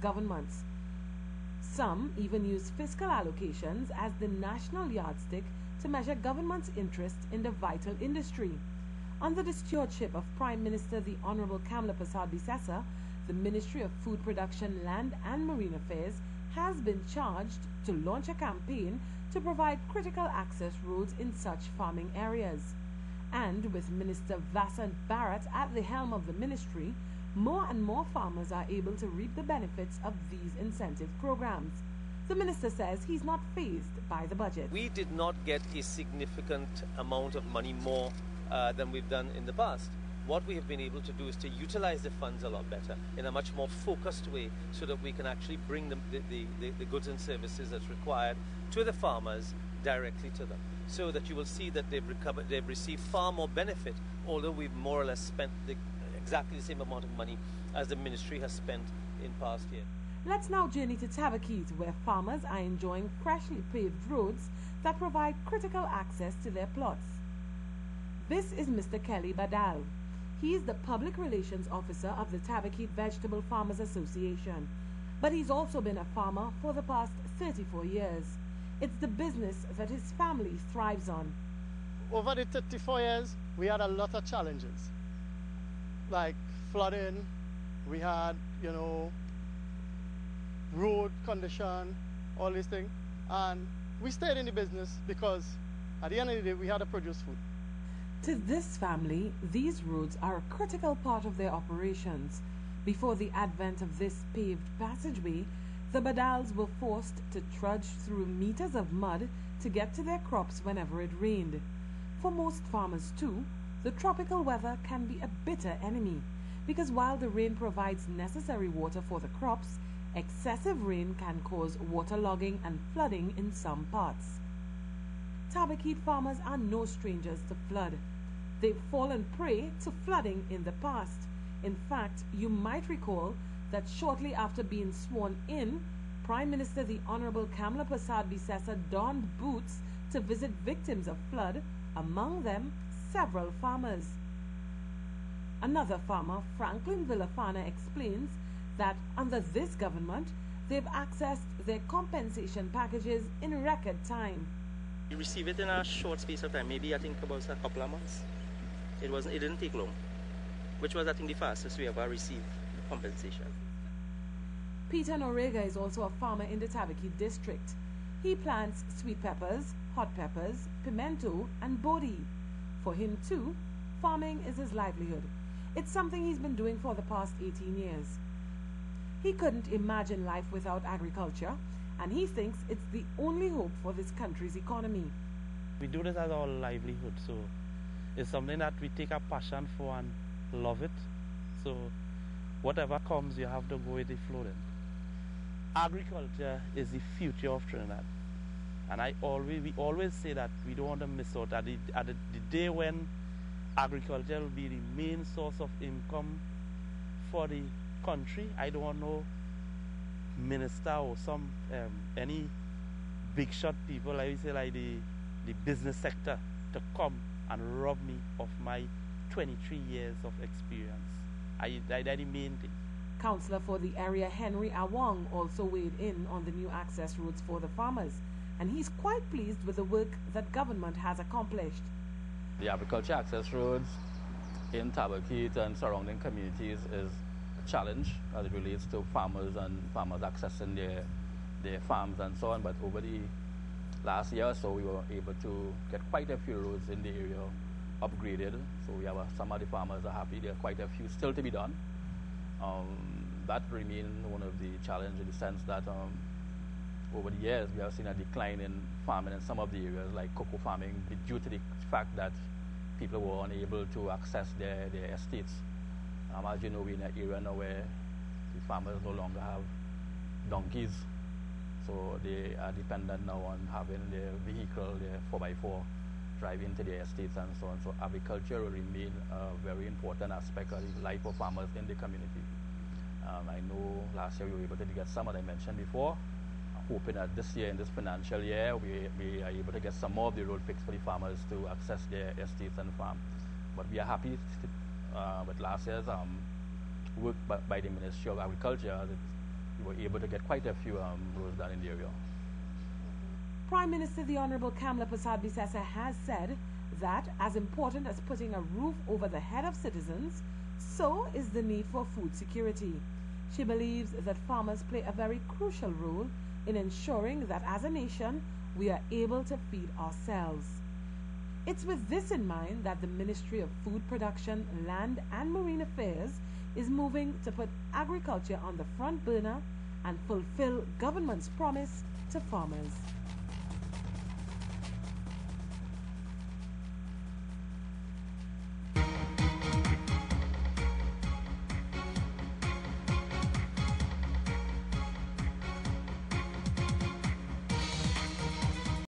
governments. Some even use fiscal allocations as the national yardstick to measure government's interest in the vital industry. Under the stewardship of Prime Minister the Honorable Kamla Persad-Bissessar, the Ministry of Food Production, Land and Marine Affairs has been charged to launch a campaign to provide critical access roads in such farming areas. And with Minister Vasant Bharat at the helm of the ministry, more and more farmers are able to reap the benefits of these incentive programs. The minister says he's not fazed by the budget. We did not get a significant amount of money more than we've done in the past. What we have been able to do is to utilize the funds a lot better in a much more focused way so that we can actually bring the goods and services that's required to the farmers directly to them, so that you will see that they've received far more benefit, although we've more or less spent exactly the same amount of money as the ministry has spent in past years. Let's now journey to Tabaquite, where farmers are enjoying freshly paved roads that provide critical access to their plots. This is Mr. Kelly Badal. He is the Public Relations Officer of the Tabaquite Vegetable Farmers Association, but he's also been a farmer for the past 34 years. It's the business that his family thrives on. Over the 34 years, we had a lot of challenges, like flooding, we had, road condition, all these things, and we stayed in the business because at the end of the day, we had to produce food. To this family, these roads are a critical part of their operations. Before the advent of this paved passageway, the Badals were forced to trudge through meters of mud to get to their crops whenever it rained. For most farmers too, the tropical weather can be a bitter enemy, because while the rain provides necessary water for the crops, excessive rain can cause waterlogging and flooding in some parts. Tabaquite farmers are no strangers to flood. They've fallen prey to flooding in the past. In fact, you might recall that shortly after being sworn in, Prime Minister the Honorable Kamla Persad-Bissessar donned boots to visit victims of flood, among them several farmers. Another farmer, Franklin Villafana, explains that under this government, they've accessed their compensation packages in record time. We received it in a short space of time, maybe I think about a couple of months. It didn't take long, which was I think the fastest we ever received compensation. Peter Norega is also a farmer in the Tabaquite district. He plants sweet peppers, hot peppers, pimento and bodi. For him too, farming is his livelihood. It's something he's been doing for the past 18 years. He couldn't imagine life without agriculture, and he thinks it's the only hope for this country's economy. We do this as our livelihood, so it's something that we take a passion for and love it. So whatever comes, you have to go with the flow then. Agriculture is the future of Trinidad. And we always say that we don't want to miss out. At the day when agriculture will be the main source of income for the country, I don't want no minister or any big shot people, like we say, like the business sector, to come and rob me of my 23 years of experience. That's the main thing. Councillor for the area Henry Awang also weighed in on the new access routes for the farmers, and he's quite pleased with the work that government has accomplished. The agriculture access roads in Tabaquite and surrounding communities is a challenge as it relates to farmers and farmers accessing their farms and so on, but over the last year or so we were able to get quite a few roads in the area upgraded, so we have some of the farmers are happy. There are quite a few still to be done. That remains one of the challenges in the sense that over the years we have seen a decline in farming in some of the areas like cocoa farming due to the fact that people were unable to access their estates. As you know, we're in an area now where the farmers no longer have donkeys, so they are dependent now on having their vehicle, their 4x4, drive into their estates and so on. So agriculture will remain a very important aspect of the life of farmers in the community. I know last year we were able to get some, as I mentioned before. I'm hoping that this year, in this financial year, we are able to get some more of the road fixed for the farmers to access their estates and farm. But we are happy with last year's work by the Ministry of Agriculture. we were able to get quite a few roads done in the area. Prime Minister the Honorable Kamla Persad-Bissessar has said that as important as putting a roof over the head of citizens, so is the need for food security. She believes that farmers play a very crucial role in ensuring that as a nation we are able to feed ourselves. It's with this in mind that the Ministry of Food Production, Land and Marine Affairs is moving to put agriculture on the front burner and fulfill government's promise to farmers.